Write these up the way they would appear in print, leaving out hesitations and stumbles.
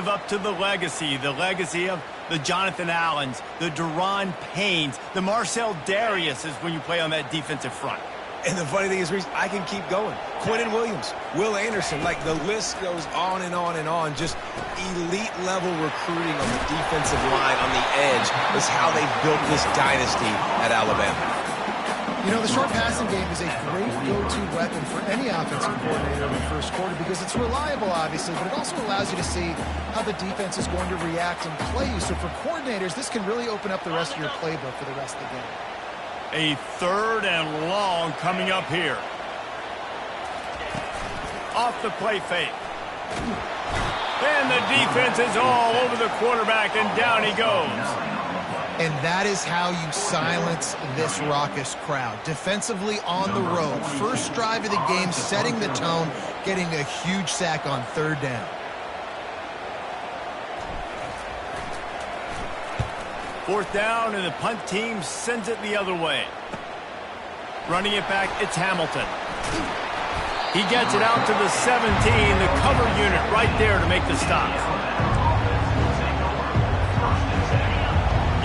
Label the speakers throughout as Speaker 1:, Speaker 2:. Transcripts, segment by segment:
Speaker 1: live up to the legacy of the Jonathan Allens, the Deron Paynes, the Marcel Dariuses when you play on that defensive front.
Speaker 2: And the funny thing is, Reese, I can keep going. Quentin Williams, Will Anderson, like the list goes on and on and on. Just elite-level recruiting on the defensive line, on the edge, is how they built this dynasty at Alabama.
Speaker 3: You know, the short passing game is a great go-to weapon for any offensive coordinator in the first quarter because it's reliable, obviously, but it also allows you to see how the defense is going to react and play you. So for coordinators, this can really open up the rest of your playbook for the rest of the game.
Speaker 1: A 3rd and long coming up here. Off the play fake. And the defense is all over the quarterback, and down he goes.
Speaker 3: And that is how you silence this raucous crowd. Defensively on the road. First drive of the game, setting the tone, getting a huge sack on 3rd down.
Speaker 1: 4th down, and the punt team sends it the other way. Running it back, it's Hamilton. He gets it out to the 17, the cover unit right there to make the stop.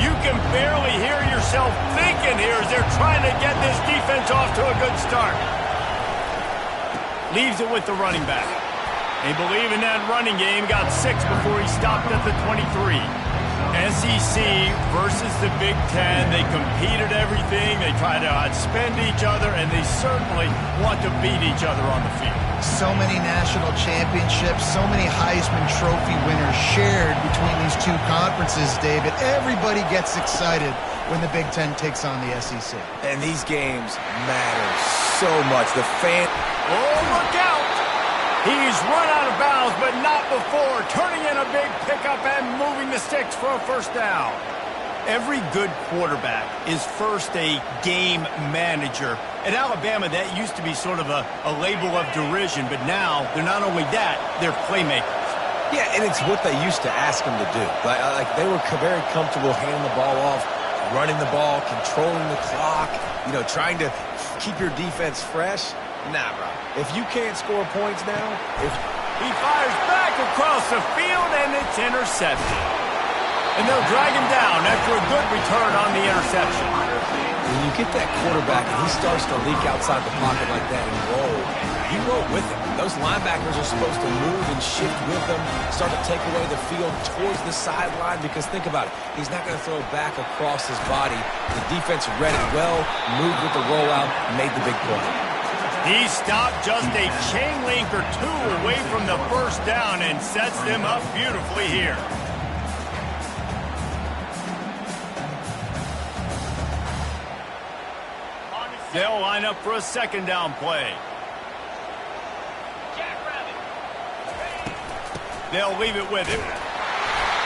Speaker 1: You can barely hear yourself thinking here as they're trying to get this defense off to a good start. Leaves it with the running back. They believe in that running game. Got 6 before he stopped at the 23. SEC versus the Big Ten. They compete at everything. They try to outspend each other, and they certainly want to beat each other on the field.
Speaker 3: So many national championships, so many Heisman Trophy winners shared between these two conferences, David. Everybody gets excited when the Big Ten takes on the SEC.
Speaker 2: And these games matter so much. The fan...
Speaker 1: Oh, look out! He's run out of bounds, but not before. Turning in a big pickup and moving the sticks for a 1st down. Every good quarterback is first a game manager. At Alabama, that used to be sort of a label of derision, but now they're not only that, they're playmakers.
Speaker 2: Yeah, and it's what they used to ask them to do. Like they were very comfortable handing the ball off, running the ball, controlling the clock, you know, trying to keep your defense fresh. Nah, bro. If you can't score points now,
Speaker 1: he fires back across the field, and it's intercepted. And they'll drag him down after a good return on the interception.
Speaker 2: When you get that quarterback and he starts to leak outside the pocket like that and roll, you roll with him. Those linebackers are supposed to move and shift with them, start to take away the field towards the sideline, because think about it. He's not going to throw back across his body. The defense read it well, moved with the rollout, made the big play.
Speaker 1: He stopped just a chain link or 2 away from the 1st down and sets them up beautifully here. They'll line up for a 2nd down play. They'll leave it with him.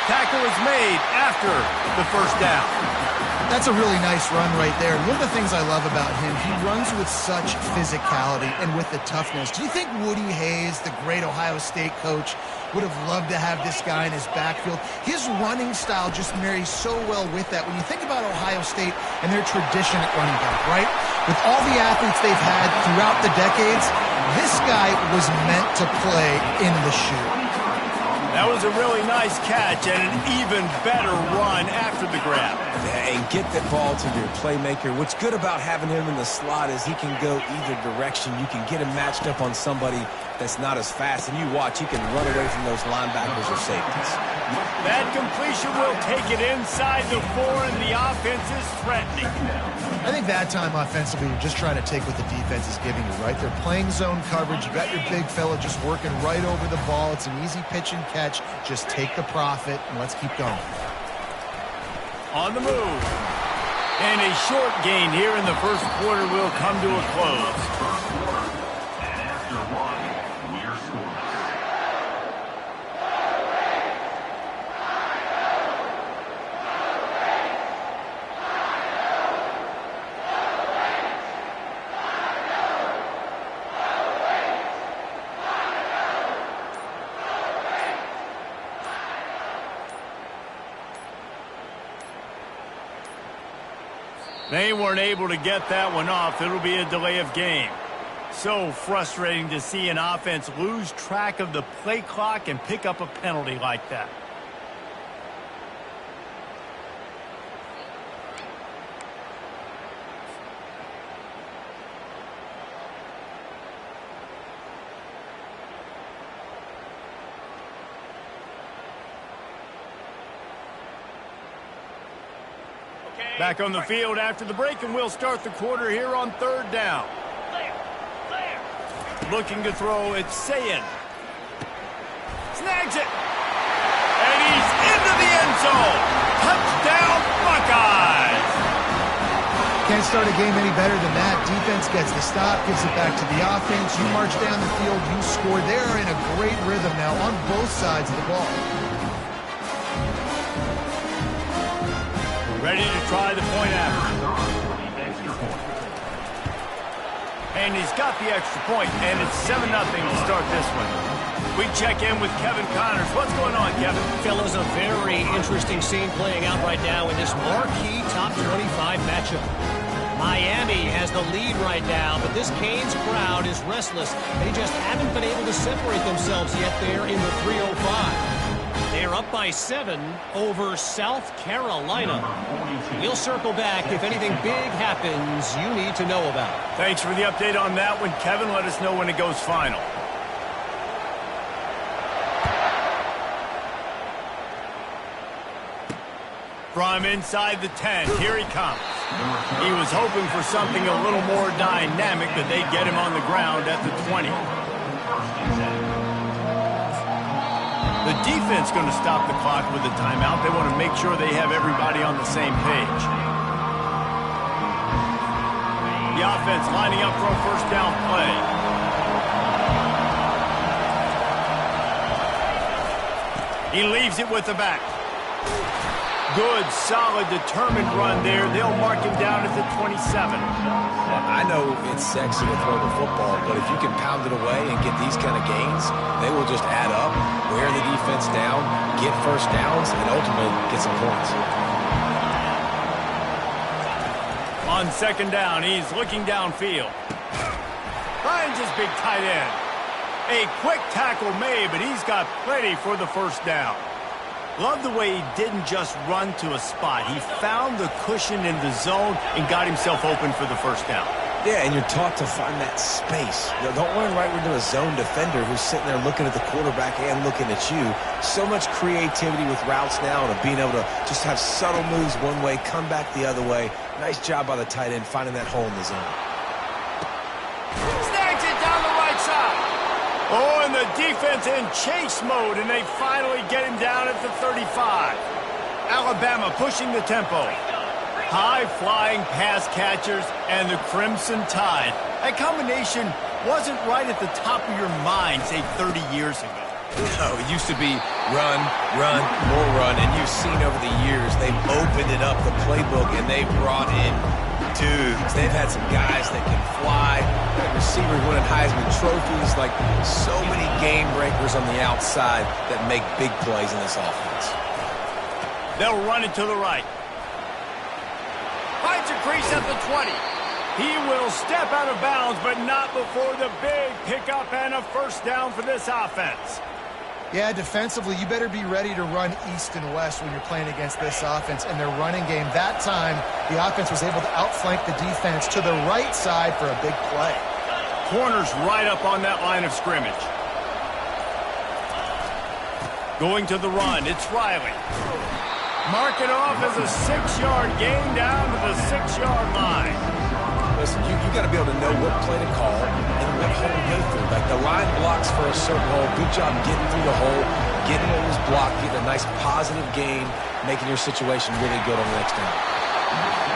Speaker 1: Tackle is made after the 1st down.
Speaker 3: That's a really nice run right there. One of the things I love about him, he runs with such physicality and with the toughness. Do you think Woody Hayes, the great Ohio State coach, would have loved to have this guy in his backfield? His running style just marries so well with that. When you think about Ohio State and their tradition at running back, right? With all the athletes they've had throughout the decades, this guy was meant to play in the shoe.
Speaker 1: That was a really nice catch and an even better run after the grab.
Speaker 2: Yeah, and get that ball to your playmaker. What's good about having him in the slot is he can go either direction. You can get him matched up on somebody that's not as fast, and you watch, he can run away from those linebackers or safeties.
Speaker 1: That completion will take it inside the 4, and the offense is threatening.
Speaker 3: I think that time offensively, you're just trying to take what the defense is giving you, right? They're playing zone coverage. You got your big fella just working right over the ball. It's an easy pitch and catch. Just take the profit, and let's keep going.
Speaker 1: On the move. And a short gain here in the 1st quarter will come to a close. They weren't able to get that one off. It'll be a delay of game. So frustrating to see an offense lose track of the play clock and pick up a penalty like that. Back on the field after the break, and we'll start the quarter here on 3rd down. Looking to throw, it's Sayin. Snags it. And he's into the end zone. Touchdown, Buckeyes.
Speaker 3: Can't start a game any better than that. Defense gets the stop, gives it back to the offense. You march down the field, you score. They're in a great rhythm now on both sides of the ball.
Speaker 1: Ready to try the point after. And he's got the extra point, and it's 7-0 to start this one. We check in with Kevin Connors. What's going on, Kevin?
Speaker 4: Fellas, a very interesting scene playing out right now in this marquee top 25 matchup. Miami has the lead right now, but this Canes crowd is restless. They just haven't been able to separate themselves yet there in the 305. They're up by 7 over South Carolina. We'll circle back if anything big happens you need to know about.
Speaker 1: Thanks for the update on that one, Kevin. Let us know when it goes final. From inside the 10, here he comes. He was hoping for something a little more dynamic, but they get him on the ground at the 20. The defense going to stop the clock with a timeout. They want to make sure they have everybody on the same page. The offense lining up for a 1st down play. He leaves it with the back. Good, solid, determined run there. They'll mark him down at the 27.
Speaker 2: I know it's sexy to throw the football, but if you can pound it away and get these kind of gains, they will just add up, wear the defense down, get 1st downs, and ultimately get some points.
Speaker 1: On 2nd down, he's looking downfield. Finds his big tight end. A quick tackle made, but he's got plenty for the 1st down. Love the way he didn't just run to a spot. He found the cushion in the zone and got himself open for the 1st down.
Speaker 2: Yeah, and you're taught to find that space. Don't run right into a zone defender who's sitting there looking at the quarterback and looking at you. So much creativity with routes now and being able to just have subtle moves one way, come back the other way. Nice job by the tight end finding that hole in the zone.
Speaker 1: Snags it down the right side. Oh, and the defense in chase mode, and they finally get him down at the 35. Alabama pushing the tempo. High-flying pass catchers and the Crimson Tide. That combination wasn't right at the top of your mind, say, 30 years ago.
Speaker 2: No, it used to be run, run, more run, and you've seen over the years they've opened it up, the playbook, and they've brought in dudes. They've had some guys that can fly, receivers winning Heisman trophies, like so many game breakers on the outside that make big plays in this offense.
Speaker 1: They'll run it to the right. Finds a crease at the 20. He will step out of bounds, but not before the big pickup and a 1st down for this offense.
Speaker 3: Yeah, defensively, you better be ready to run east and west when you're playing against this offense and their running game. That time, the offense was able to outflank the defense to the right side for a big play.
Speaker 1: Corners right up on that line of scrimmage. Going to the run, it's Riley. Mark it off as a 6-yard gain down to the 6-yard line.
Speaker 2: Listen, you got to be able to know what play to call and what hole to go through. Like the line blocks for a certain hole. Good job getting through the hole, getting what was blocked, getting a nice positive gain, making your situation really good on the next down.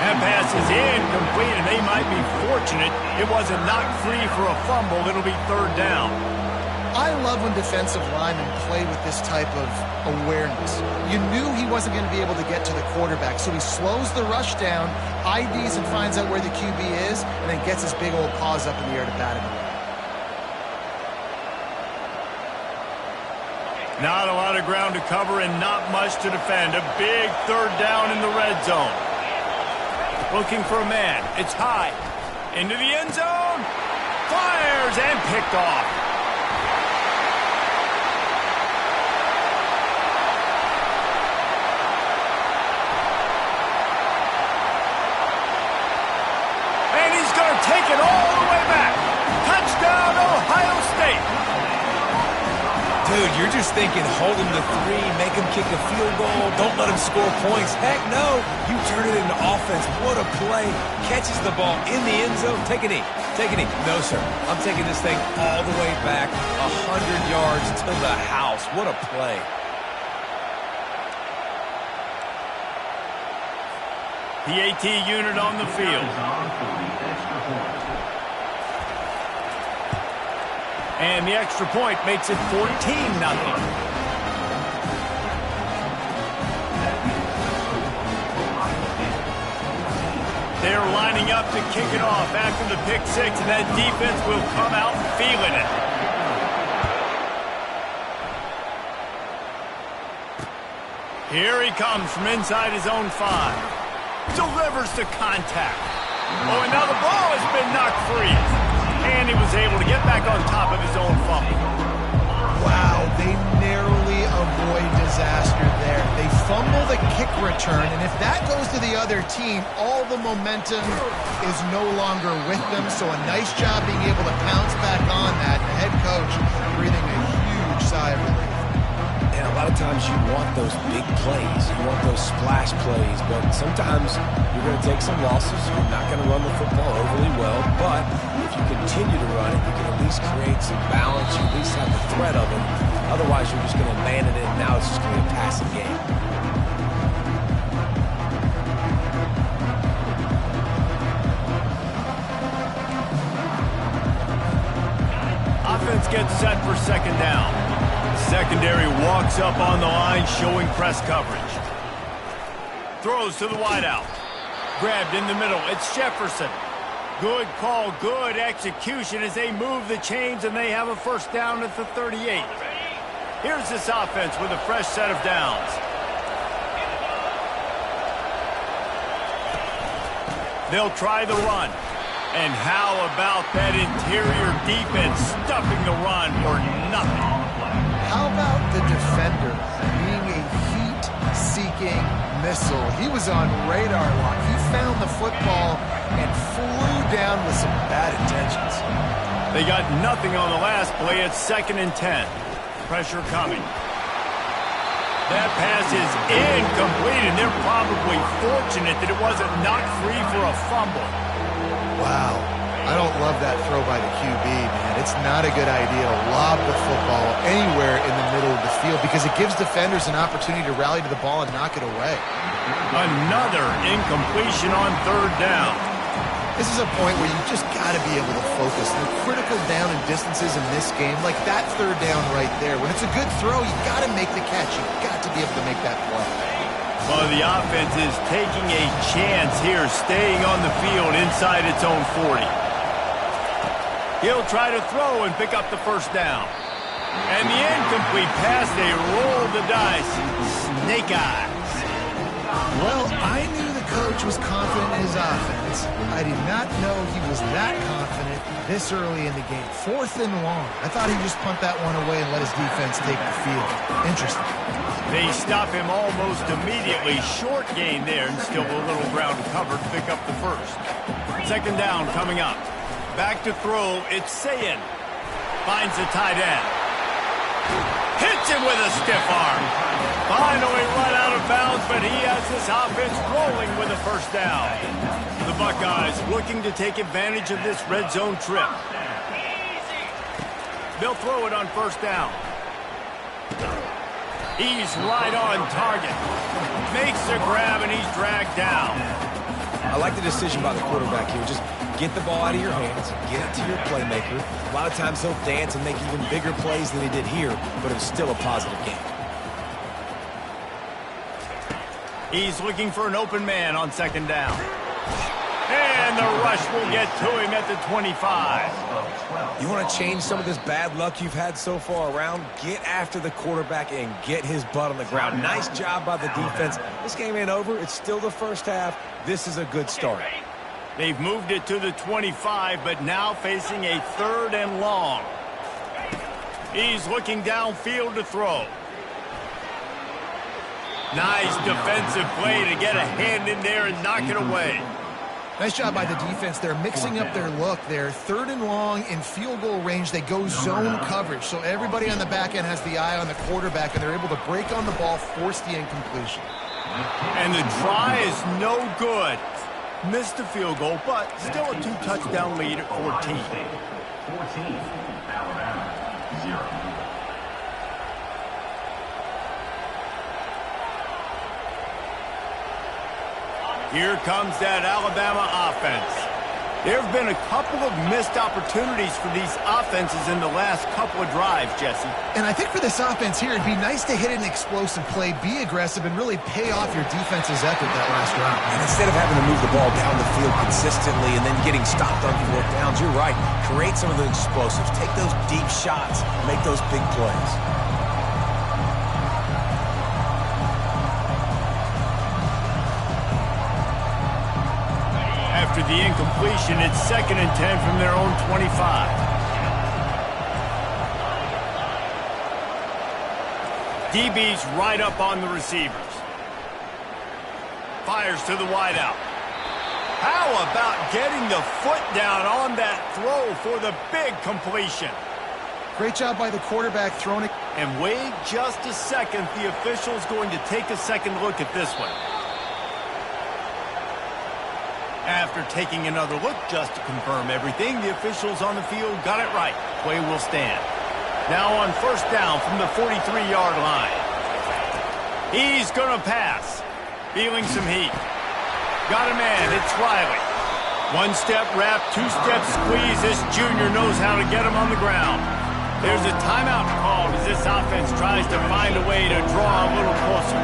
Speaker 1: That pass is incomplete, and they might be fortunate it wasn't knocked free for a fumble. It'll be 3rd down.
Speaker 3: I love when defensive linemen play with this type of awareness. You knew he wasn't going to be able to get to the quarterback, so he slows the rush down, IDs and finds out where the QB is, and then gets his big old paws up in the air to bat him away.
Speaker 1: Not a lot of ground to cover and not much to defend. A big 3rd down in the red zone. Looking for a man. It's high. Into the end zone. Fires and picked off. And he's going to take it all the way back. Touchdown, Ohio State.
Speaker 2: Dude, you're just thinking, hold him to 3, make him kick a field goal, don't let him score points. Heck no, you turn it into offense. What a play. Catches the ball in the end zone. Take a knee. Take a knee. No, sir. I'm taking this thing all the way back, 100 yards to the house. What a play.
Speaker 1: PAT unit on the field. And the extra point makes it 14-0. They're lining up to kick it off after the pick six, and that defense will come out feeling it. Here he comes from inside his own 5. Delivers to contact. Oh, and now the ball has been knocked free. And he was able to get back on top of his own fumble.
Speaker 3: Wow, they narrowly avoid disaster there. They fumble the kick return, and if that goes to the other team, all the momentum is no longer with them. So a nice job being able to pounce back on that. The head coach breathing a huge sigh of relief.
Speaker 2: And a lot of times you want those big plays. You want those splash plays. But sometimes you're going to take some losses. You're not going to run the football overly well. But if you continue to run it, you can at least create some balance. You at least have the threat of it. Otherwise, you're just going to abandon it, and now it's just going to be a passing game.
Speaker 1: Offense gets set for second down. Secondary walks up on the line, showing press coverage. Throws to the wideout. Grabbed in the middle. It's Jefferson. Good call, good execution as they move the chains, and they have a first down at the 38. Here's this offense with a fresh set of downs. They'll try the run. And how about that interior defense stuffing the run for nothing?
Speaker 3: How about the defender being a heat-seeking missile? He was on radar lock. He found the football and flew down with some bad intentions.
Speaker 1: They got nothing on the last play. It's 2nd and 10. Pressure coming. That pass is incomplete, and they're probably fortunate that it wasn't knocked free for a fumble.
Speaker 3: Wow. I don't love that throw by the QB, man. It's not a good idea to lob the football anywhere in the middle of the field because it gives defenders an opportunity to rally to the ball and knock it away.
Speaker 1: Another incompletion on 3rd down.
Speaker 3: This is a point where you just got to be able to focus. The critical down and distances in this game, like that 3rd down right there. When it's a good throw, you got to make the catch. You got to be able to make that play.
Speaker 1: Well, the offense is taking a chance here, staying on the field inside its own 40. He'll try to throw and pick up the first down. And the incomplete pass, they roll the dice. Snake eyes.
Speaker 3: Well, I knew the coach was confident in his offense. I did not know he was that confident this early in the game. 4th and long. I thought he'd just punt that one away and let his defense take the field. Interesting.
Speaker 1: They stop him almost immediately. Short gain there, and still a little ground covered to pick up the first. 2nd down coming up. Back to throw, it's Sayin. Finds the tight end. Hits him with a stiff arm. Finally run out of bounds, but he has this offense rolling with a first down. The Buckeyes looking to take advantage of this red zone trip. They'll throw it on 1st down. He's right on target. Makes the grab, and he's dragged down.
Speaker 2: I like the decision by the quarterback here. Just get the ball out of your hands, get it to your playmaker. A lot of times he'll dance and make even bigger plays than he did here, but it was still a positive game.
Speaker 1: He's looking for an open man on 2nd down. And the rush will get to him at the 25.
Speaker 2: You want to change some of this bad luck you've had so far around? Get after the quarterback and get his butt on the ground. Nice job by the defense. This game ain't over. It's still the first half. This is a good start.
Speaker 1: They've moved it to the 25, but now facing a 3rd and long. He's looking downfield to throw. Nice defensive play to get a hand in there and knock it away.
Speaker 3: Nice job by the defense. They're mixing up their look. They're 3rd and long in field goal range. They go zone coverage. So everybody on the back end has the eye on the quarterback, and they're able to break on the ball, force the incompletion.
Speaker 1: And the try is no good. Missed the field goal, but still a 2-touchdown lead at 14.
Speaker 5: 14, Alabama, 0.
Speaker 1: Here comes that Alabama offense. There have been a couple of missed opportunities for these offenses in the last couple of drives, Jesse.
Speaker 3: And I think for this offense here, it'd be nice to hit an explosive play, be aggressive, and really pay off your defense's effort that last round.
Speaker 2: And instead of having to move the ball down the field consistently and then getting stopped on 4th downs, you're right. Create some of the explosives. Take those deep shots. Make those big plays.
Speaker 1: After the incompletion, it's 2nd and 10 from their own 25. DB's right up on the receivers. Fires to the wideout. How about getting the foot down on that throw for the big completion?
Speaker 3: Great job by the quarterback throwing it.
Speaker 1: And wait just a second. The official's going to take a second look at this one. After taking another look just to confirm everything, the officials on the field got it right. Play will stand. Now on 1st down from the 43-yard line. He's going to pass. Feeling some heat. Got a man. It's Riley. 1-step wrap, 2-step squeeze. This junior knows how to get him on the ground. There's a timeout called as this offense tries to find a way to draw a little closer.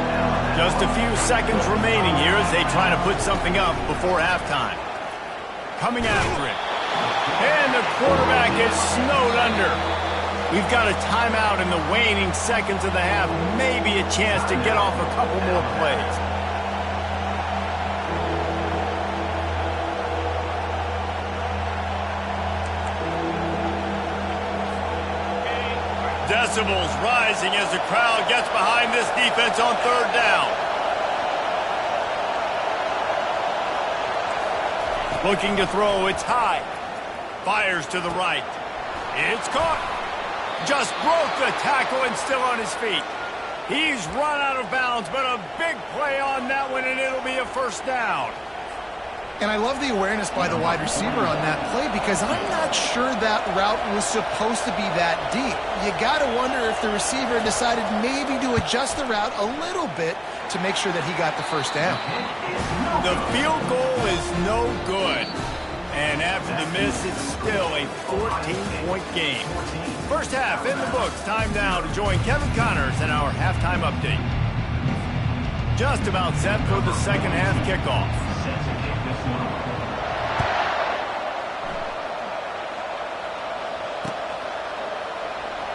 Speaker 1: Just a few seconds remaining here as they try to put something up before halftime. Coming after it. And the quarterback is snowed under. We've got a timeout in the waning seconds of the half. Maybe a chance to get off a couple more plays. Decibels rising as the crowd gets behind this defense on 3rd down. Looking to throw, it's high. Fires to the right. It's caught. Just broke the tackle and still on his feet. He's run out of bounds, but a big play on that one, and it'll be a 1st down.
Speaker 3: And I love the awareness by the wide receiver on that play because I'm not sure that route was supposed to be that deep. You got to wonder if the receiver decided maybe to adjust the route a little bit to make sure that he got the 1st down.
Speaker 1: The field goal is no good. And after the miss, it's still a 14-point game. 1st half in the books. Time now to join Kevin Connors in our halftime update. Just about set for the 2nd half kickoff.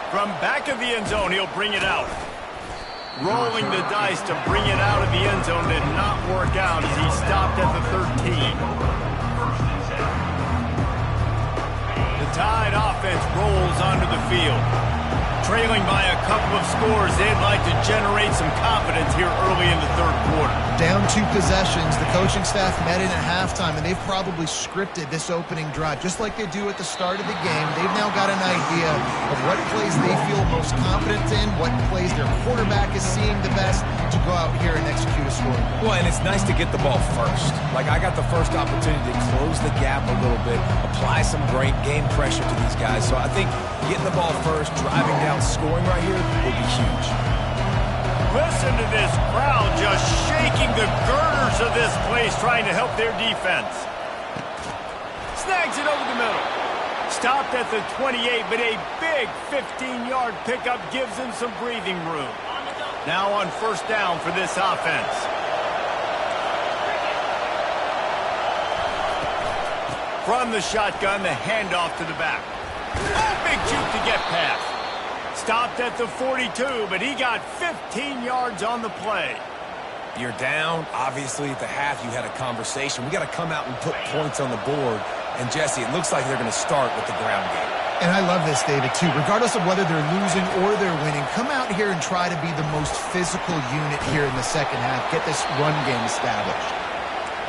Speaker 1: From back of the end zone, he'll bring it out. Rolling the dice to bring it out of the end zone did not work out as he stopped at the 13. The Tide offense rolls onto the field. Trailing by a couple of scores, they'd like to generate some confidence here early in the 3rd quarter.
Speaker 3: Down 2 possessions, the coaching staff met in at halftime, and they've probably scripted this opening drive, just like they do at the start of the game. They've now got an idea of what plays they feel most confident in, what plays their quarterback is seeing the best to go out here and execute a score.
Speaker 2: Well, and it's nice to get the ball first. Like, I got the first opportunity to close the gap a little bit, apply some great game pressure to these guys. So I think getting the ball first, driving down, scoring right here will be huge.
Speaker 1: Listen to this crowd just shaking the girders of this place trying to help their defense. Snags it over the middle. Stopped at the 28, but a big 15-yard pickup gives him some breathing room. Now on 1st down for this offense. From the shotgun, the handoff to the back. Oh, big juke to get past. Stopped at the 42, but he got 15 yards on the play.
Speaker 2: You're down. Obviously, at the half, you had a conversation. We got to come out and put points on the board. And, Jesse, it looks like they're going to start with the ground game.
Speaker 3: And I love this, David, too. Regardless of whether they're losing or they're winning, come out here and try to be the most physical unit here in the second half. Get this run game established.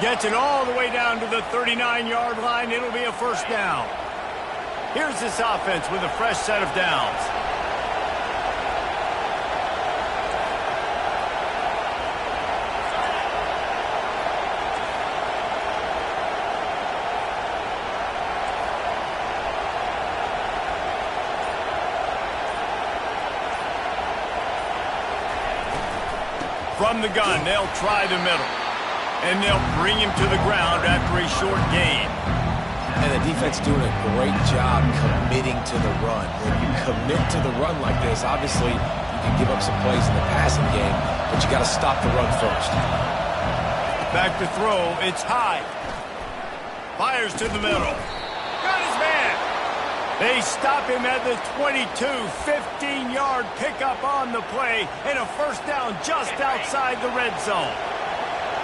Speaker 1: Gets it all the way down to the 39-yard line. It'll be a first down. Here's this offense with a fresh set of downs. From the gun, they'll try the middle. And they'll bring him to the ground after a short gain.
Speaker 2: And the defense doing a great job committing to the run. When you commit to the run like this, obviously you can give up some plays in the passing game, but you got to stop the run first.
Speaker 1: Back to throw, it's high. Fires to the middle. Got his man. They stop him at the 22, 15-yard pickup on the play, and a first down just outside the red zone.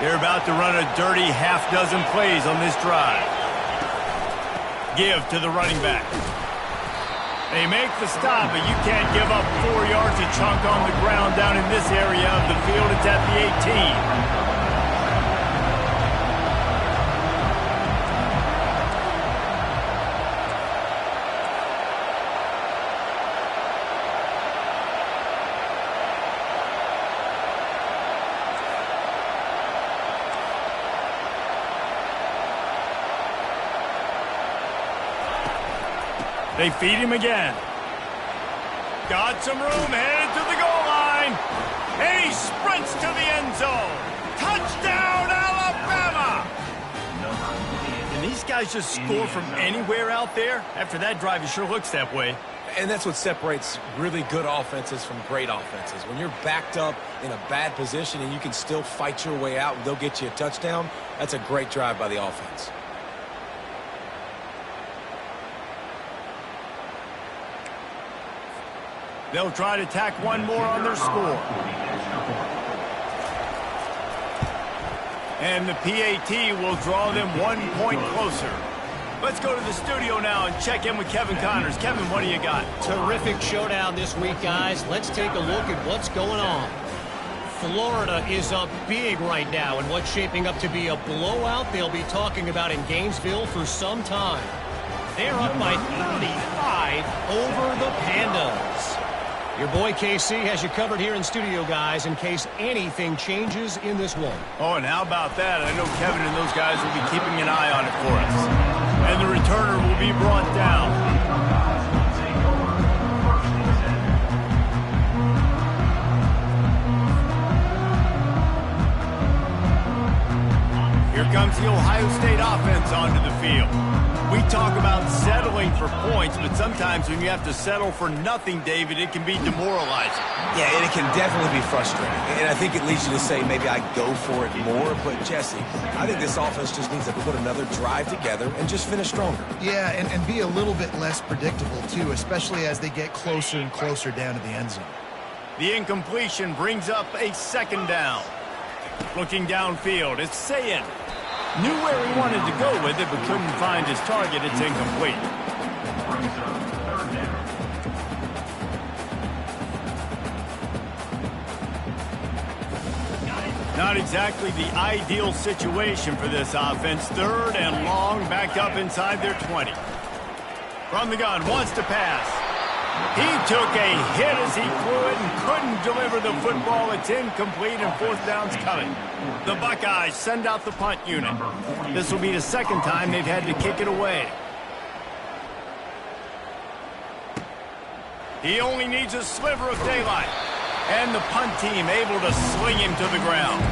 Speaker 1: They're about to run a dirty half-dozen plays on this drive. Give to the running back. They make the stop, but you can't give up 4 yards a chunk on the ground down in this area of the field. It's at the 18. They feed him again. Got some room, headed to the goal line. And he sprints to the end zone. Touchdown, Alabama! And these guys just score from anywhere out there? After that drive, it sure looks that way.
Speaker 2: And that's what separates really good offenses from great offenses. When you're backed up in a bad position and you can still fight your way out and they'll get you a touchdown, that's a great drive by the offense.
Speaker 1: They'll try to tack one more on their score. And the PAT will draw them 1 point closer. Let's go to the studio now and check in with Kevin Connors. Kevin, what do you got?
Speaker 4: Terrific showdown this week, guys. Let's take a look at what's going on. Florida is up big right now in what's shaping up to be a blowout they'll be talking about in Gainesville for some time. They're up by 35 over the Pandas. Your boy KC has you covered here in studio, guys, in case anything changes in this one.
Speaker 1: Oh, and how about that? I know Kevin and those guys will be keeping an eye on it for us. And the returner will be brought down. Here comes the Ohio State offense onto the field. We talk about settling for points, but sometimes when you have to settle for nothing, David, it can be demoralizing.
Speaker 2: Yeah, and it can definitely be frustrating. And I think it leads you to say maybe I go for it more. But, Jesse, I think this offense just needs to put another drive together and just finish stronger.
Speaker 3: Yeah, and be a little bit less predictable, too, especially as they get closer and closer down to the end zone.
Speaker 1: The incompletion brings up a second down. Looking downfield, it's Sayin. Knew where he wanted to go with it, but couldn't find his target. It's incomplete. Not exactly the ideal situation for this offense. Third and long, backed up inside their 20. From the gun, wants to pass. He took a hit as he threw it and couldn't deliver the football. It's incomplete and fourth down's coming. The Buckeyes send out the punt unit. This will be the second time they've had to kick it away. He only needs a sliver of daylight. And the punt team able to sling him to the ground.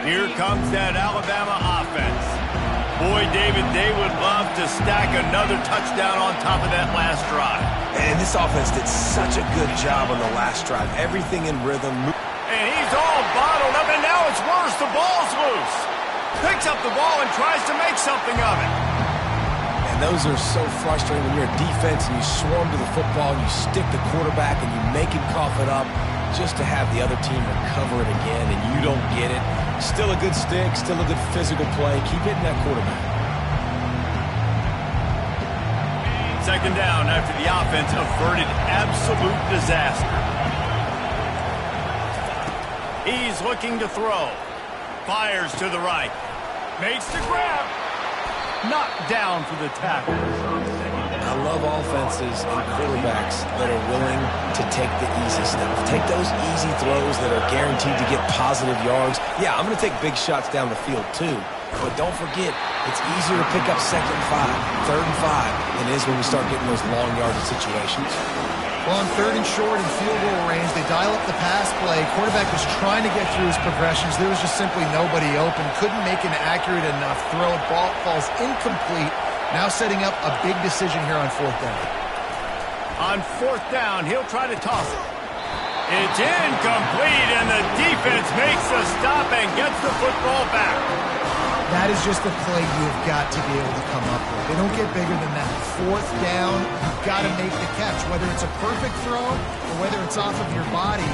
Speaker 1: Here comes that Alabama offense. Boy, David, they would love to stack another touchdown on top of that last drive.
Speaker 2: And this offense did such a good job on the last drive. Everything in rhythm.
Speaker 1: And he's all bottled up, and now it's worse. The ball's loose. Picks up the ball and tries to make something of it.
Speaker 2: And those are so frustrating when you're a defense and you swarm to the football, you stick the quarterback, and you make him cough it up just to have the other team recover it again, and you don't get it. Still a good stick, still a good physical play. Keep hitting that quarterback.
Speaker 1: Second down after the offense averted absolute disaster. He's looking to throw. Fires to the right. Makes the grab. Knocked down for the tackle.
Speaker 2: I love offenses and quarterbacks that are willing to take the easy stuff. Take those easy throws that are guaranteed to get positive yards. Yeah, I'm going to take big shots down the field too. But don't forget, it's easier to pick up 2nd and 5, 3rd and 5 than it is when we start getting those long yardage situations.
Speaker 3: Well, on 3rd and short and field goal range, they dial up the pass play. Quarterback was trying to get through his progressions. There was just simply nobody open. Couldn't make an accurate enough throw. Ball falls incomplete. Now setting up a big decision here on 4th down.
Speaker 1: On 4th down, he'll try to toss it. It's incomplete, and the defense makes a stop and gets the football back.
Speaker 3: That is just a play you've got to be able to come up with. They don't get bigger than that. 4th down, you've got to make the catch. Whether it's a perfect throw or whether it's off of your body,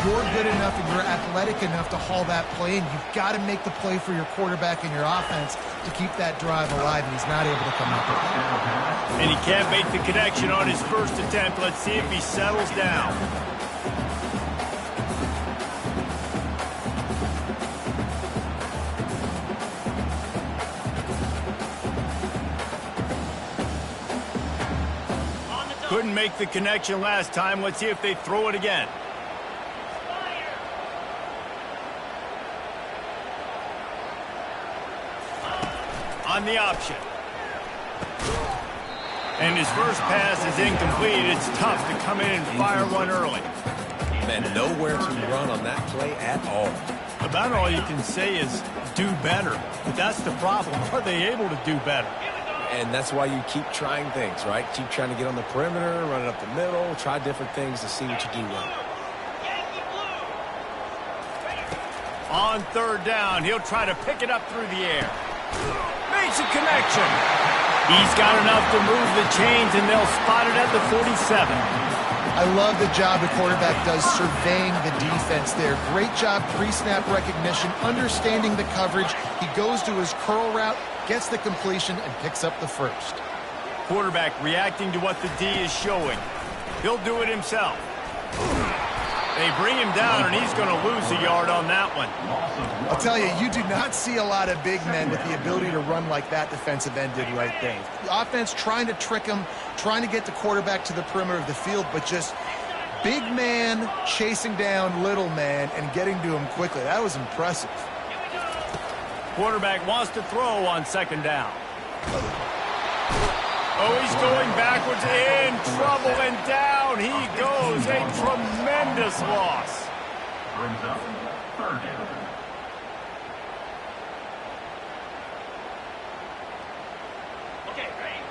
Speaker 3: you're good enough and you're athletic enough to haul that play, and you've got to make the play for your quarterback and your offense to keep that drive alive, and he's not able to come up with it.
Speaker 1: And he can't make the connection on his first attempt. Let's see if he settles down. Couldn't make the connection last time. Let's see if they throw it again. On the option. And his first pass is incomplete. It's tough to come in and fire one early.
Speaker 2: Man, nowhere to run on that play at all.
Speaker 1: About all you can say is do better. But that's the problem. Are they able to do better?
Speaker 2: And that's why you keep trying things, right? Keep trying to get on the perimeter, run it up the middle, try different things to see what you do well.
Speaker 1: On 3rd down, he'll try to pick it up through the air. Makes a connection. He's got enough to move the chains, and they'll spot it at the 47.
Speaker 3: I love the job the quarterback does surveying the defense there. Great job pre-snap recognition, understanding the coverage. He goes to his curl route, gets the completion, and picks up the first.
Speaker 1: Quarterback reacting to what the D is showing. He'll do it himself. They bring him down, and he's going to lose a yard on that one.
Speaker 3: I'll tell you, you do not see a lot of big men with the ability to run like that defensive end did right there. The offense trying to trick him, trying to get the quarterback to the perimeter of the field, but just big man chasing down little man and getting to him quickly. That was impressive.
Speaker 1: Quarterback wants to throw on 2nd down. Oh, he's going backwards, in trouble, and down he goes. A tremendous loss.
Speaker 5: Brings up 3rd down.
Speaker 4: Okay, ready?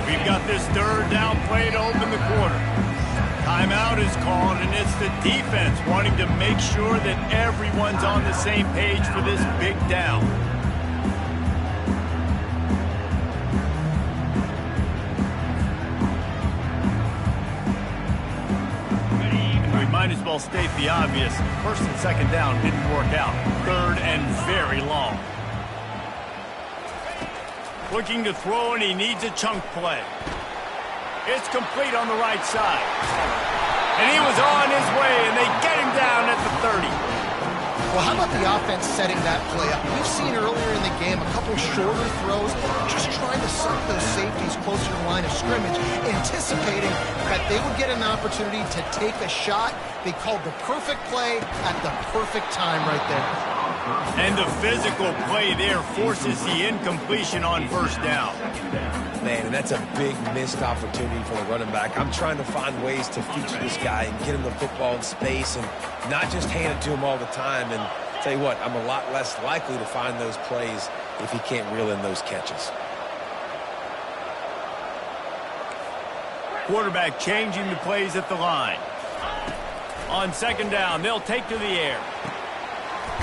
Speaker 1: We've got this 3rd down play to open the quarter. Timeout is called, and it's the defense wanting to make sure that everyone's on the same page for this big down. And we might as well state the obvious. 1st and 2nd down didn't work out. 3rd and very long. Looking to throw, and he needs a chunk play. It's complete on the right side. And he was on his way, and they get him down at the 30.
Speaker 3: Well, how about the offense setting that play up? We've seen earlier in the game a couple shorter throws, just trying to suck those safeties closer to the line of scrimmage, anticipating that they would get an opportunity to take a shot. They called the perfect play at the perfect time right there.
Speaker 1: And the physical play there forces the incompletion on first down.
Speaker 2: Man, and that's a big missed opportunity for the running back. I'm trying to find ways to feature this guy and get him the football in space and not just hand it to him all the time. And tell you what, I'm a lot less likely to find those plays if he can't reel in those catches.
Speaker 1: Quarterback changing the plays at the line. On second down, they'll take to the air.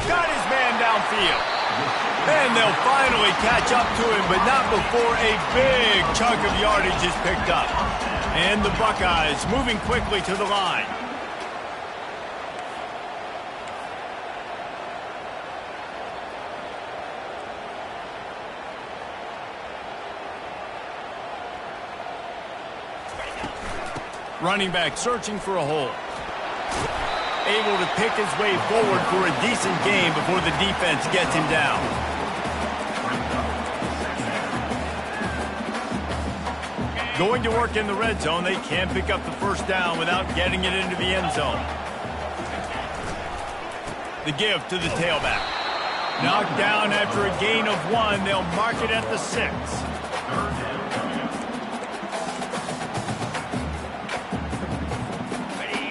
Speaker 1: Got his man downfield. And they'll finally catch up to him, but not before a big chunk of yardage is picked up. And the Buckeyes moving quickly to the line. Running back searching for a hole. Able to pick his way forward for a decent gain before the defense gets him down. Going to work in the red zone, they can't pick up the first down without getting it into the end zone. The give to the tailback. Knocked down after a gain of 1. They'll mark it at the 6.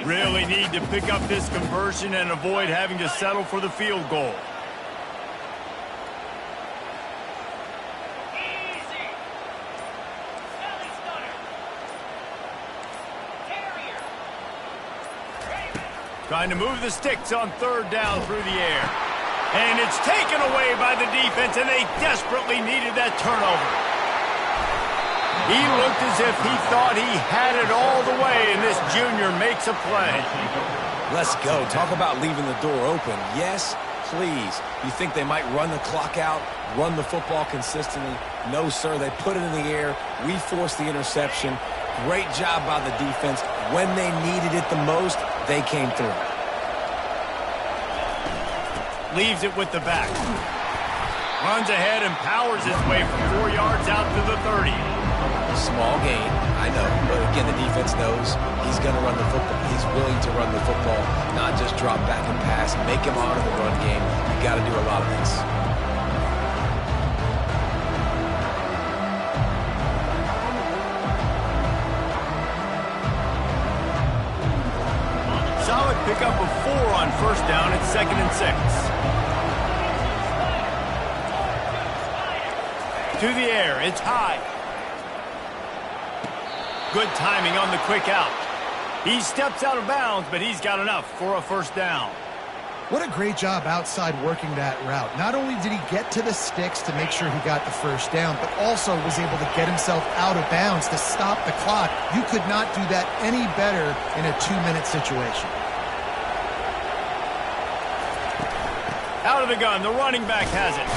Speaker 1: Really need to pick up this conversion and avoid having to settle for the field goal. Trying to move the sticks on third down through the air. And it's taken away by the defense, and they desperately needed that turnover. He looked as if he thought he had it all the way, and this junior makes a play.
Speaker 2: Let's go. Talk about leaving the door open. Yes, please. You think they might run the clock out, run the football consistently? No, sir. They put it in the air. We forced the interception. Great job by the defense. When they needed it the most, they came through.
Speaker 1: Leaves it with the back. Runs ahead and powers his way for 4 yards out to the 30.
Speaker 2: Small gain, I know, but again, the defense knows he's going to run the football. He's willing to run the football, not just drop back and pass, make him honor the run game. You got to do a lot of this.
Speaker 1: Solid pickup of 4 on first down at 2nd and 6. To the air, it's high. Good timing on the quick out. He steps out of bounds, but he's got enough for a first down.
Speaker 3: What a great job outside working that route. Not only did he get to the sticks to make sure he got the first down, but also was able to get himself out of bounds to stop the clock. You could not do that any better in a 2-minute situation.
Speaker 1: Out of the gun, the running back has it.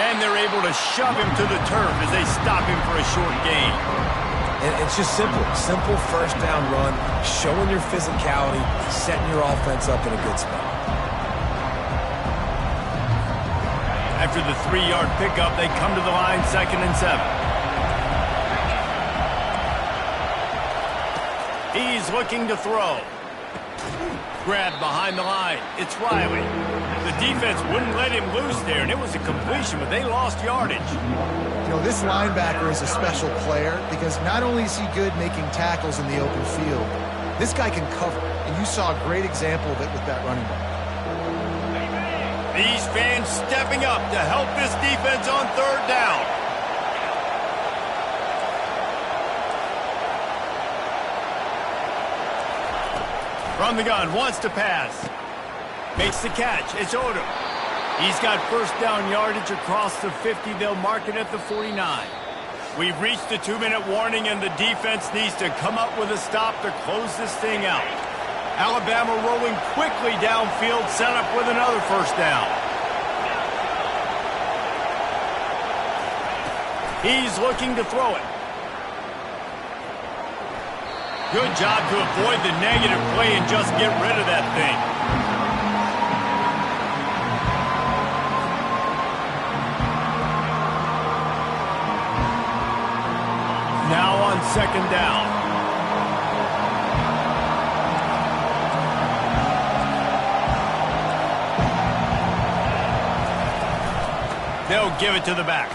Speaker 1: And they're able to shove him to the turf as they stop him for a short gain.
Speaker 2: And it's just simple first down run, showing your physicality, setting your offense up in a good spot.
Speaker 1: After the 3-yard pickup, they come to the line 2nd and 7. He's looking to throw. Grabbed behind the line. It's Riley. The defense wouldn't let him loose there, and it was a completion, but they lost yardage.
Speaker 3: You know, this linebacker is a special player because not only is he good making tackles in the open field, this guy can cover, and you saw a great example of it with that running back.
Speaker 1: These fans stepping up to help this defense on third down. From the gun, wants to pass. Makes the catch. It's Odom. He's got first down yardage across the 50. They'll mark it at the 49. We've reached the 2-minute warning, and the defense needs to come up with a stop to close this thing out. Alabama rolling quickly downfield, set up with another first down. He's looking to throw it. Good job to avoid the negative play and just get rid of that thing. Now on second down. They'll give it to the back.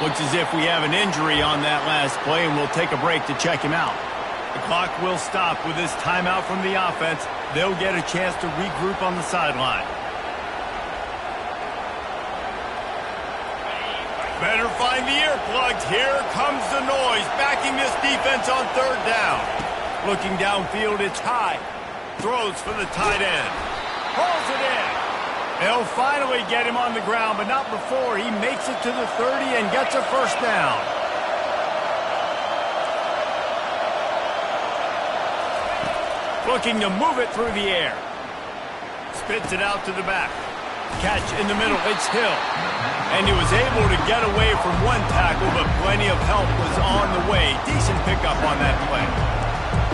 Speaker 1: Looks as if we have an injury on that last play, and we'll take a break to check him out. The clock will stop with this timeout from the offense. They'll get a chance to regroup on the sideline. Better find the earplugs. Here comes the noise, backing this defense on third down. Looking downfield, it's high. Throws for the tight end. Pulls it in. They'll finally get him on the ground, but not before he makes it to the 30 and gets a first down. Looking to move it through the air. Spits it out to the back. Catch in the middle, it's Hill. And he was able to get away from one tackle, but plenty of help was on the way. Decent pickup on that play.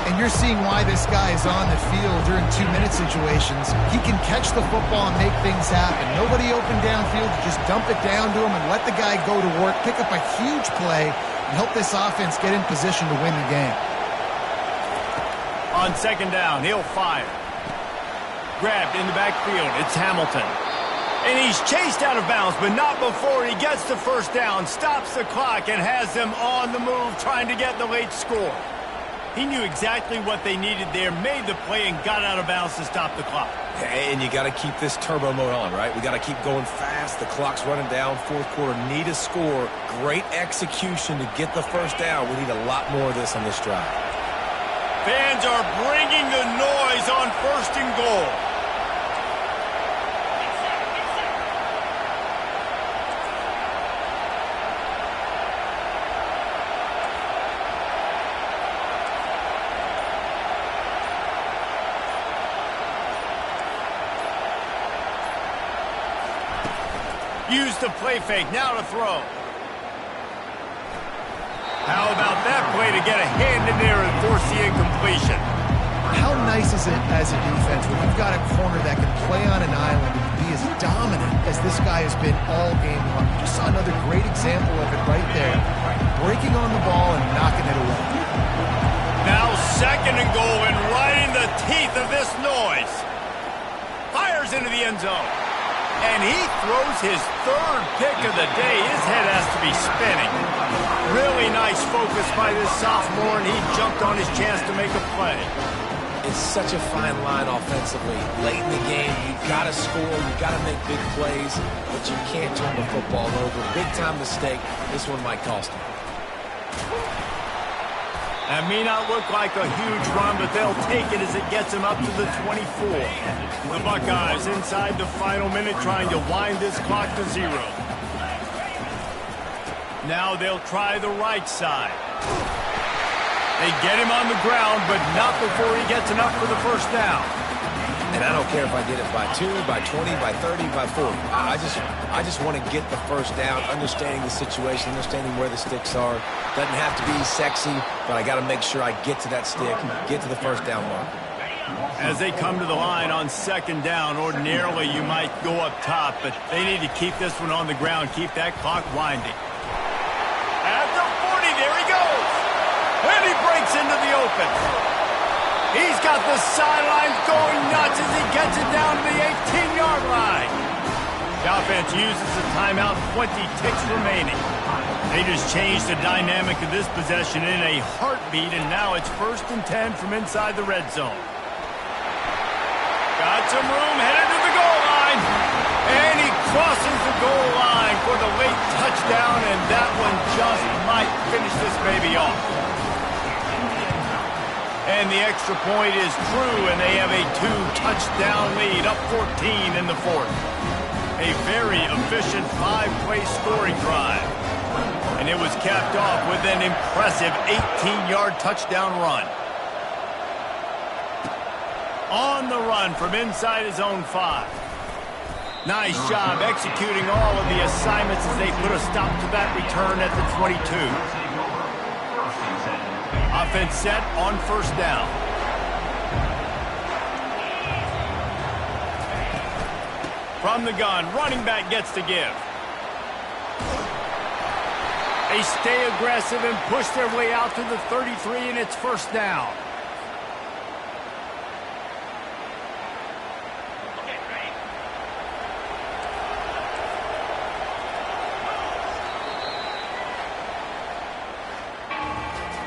Speaker 3: And you're seeing why this guy is on the field during 2-minute situations. He can catch the football and make things happen. Nobody open downfield, just dump it down to him and let the guy go to work, pick up a huge play, and help this offense get in position to win the game.
Speaker 1: On second down, he'll fire. Grabbed in the backfield, it's Hamilton. And he's chased out of bounds, but not before he gets the first down, stops the clock, and has them on the move trying to get the late score. He knew exactly what they needed there, made the play, and got out of bounds to stop the clock.
Speaker 2: And you got to keep this turbo mode on, right? We got to keep going fast. The clock's running down. Fourth quarter, need a score. Great execution to get the first down. We need a lot more of this on this drive.
Speaker 1: Fans are bringing the noise on first and goal. Use the play fake, now to throw. How about that play to get a hand in there and force the incompletion?
Speaker 3: How nice is it as a defense when you've got a corner that can play on an island and be as dominant as this guy has been all game long? You just saw another great example of it right there. Breaking on the ball and knocking it away.
Speaker 1: Now second and goal and right in the teeth of this noise. Fires into the end zone. And he throws his third pick of the day. His head has to be spinning. Really nice focus by this sophomore, and he jumped on his chance to make a play.
Speaker 2: It's such a fine line offensively. Late in the game, you've got to score, you've got to make big plays, but you can't turn the football over. Big-time mistake. This one might cost him.
Speaker 1: That may not look like a huge run, but they'll take it as it gets him up to the 24. The Buckeyes inside the final minute trying to wind this clock to 0. Now they'll try the right side. They get him on the ground, but not before he gets enough for the first down.
Speaker 2: And I don't care if I get it by 2, by 20, by 30, by 40. I just want to get the first down, understanding the situation, understanding where the sticks are. Doesn't have to be sexy, but I got to make sure I get to that stick, get to the first down mark.
Speaker 1: As they come to the line on second down, ordinarily you might go up top, but they need to keep this one on the ground, keep that clock winding. At the 40, there he goes. And he breaks into the open. He's got the sidelines going nuts as he gets it down to the 18-yard line. The offense uses the timeout, 20 ticks remaining. They just changed the dynamic of this possession in a heartbeat, and now it's 1st and 10 from inside the red zone. Got some room, headed to the goal line. And he crosses the goal line for the late touchdown, and that one just might finish this baby off. And the extra point is true, and they have a 2-touchdown lead, up 14 in the 4th. A very efficient 5-play scoring drive. And it was capped off with an impressive 18-yard touchdown run. On the run from inside his own 5. Nice job executing all of the assignments as they put a stop to that return at the 22. Offense set on first down. From the gun, running back gets to give. They stay aggressive and push their way out to the 33, and it's first down.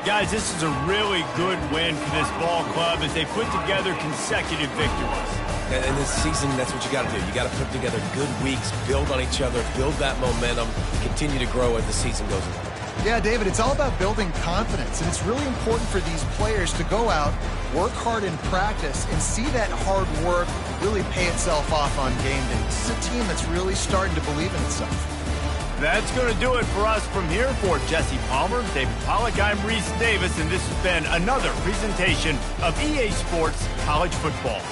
Speaker 1: Guys, this is a really good win for this ball club as they put together consecutive victories.
Speaker 2: And in this season, that's what you got to do. You got to put together good weeks, build on each other, build that momentum, continue to grow as the season goes on.
Speaker 3: Yeah, David, it's all about building confidence, and it's really important for these players to go out, work hard in practice, and see that hard work really pay itself off on game day. This is a team that's really starting to believe in itself.
Speaker 1: That's going to do it for us from here. For Jesse Palmer, David Pollack, I'm Reese Davis, and this has been another presentation of EA Sports College Football.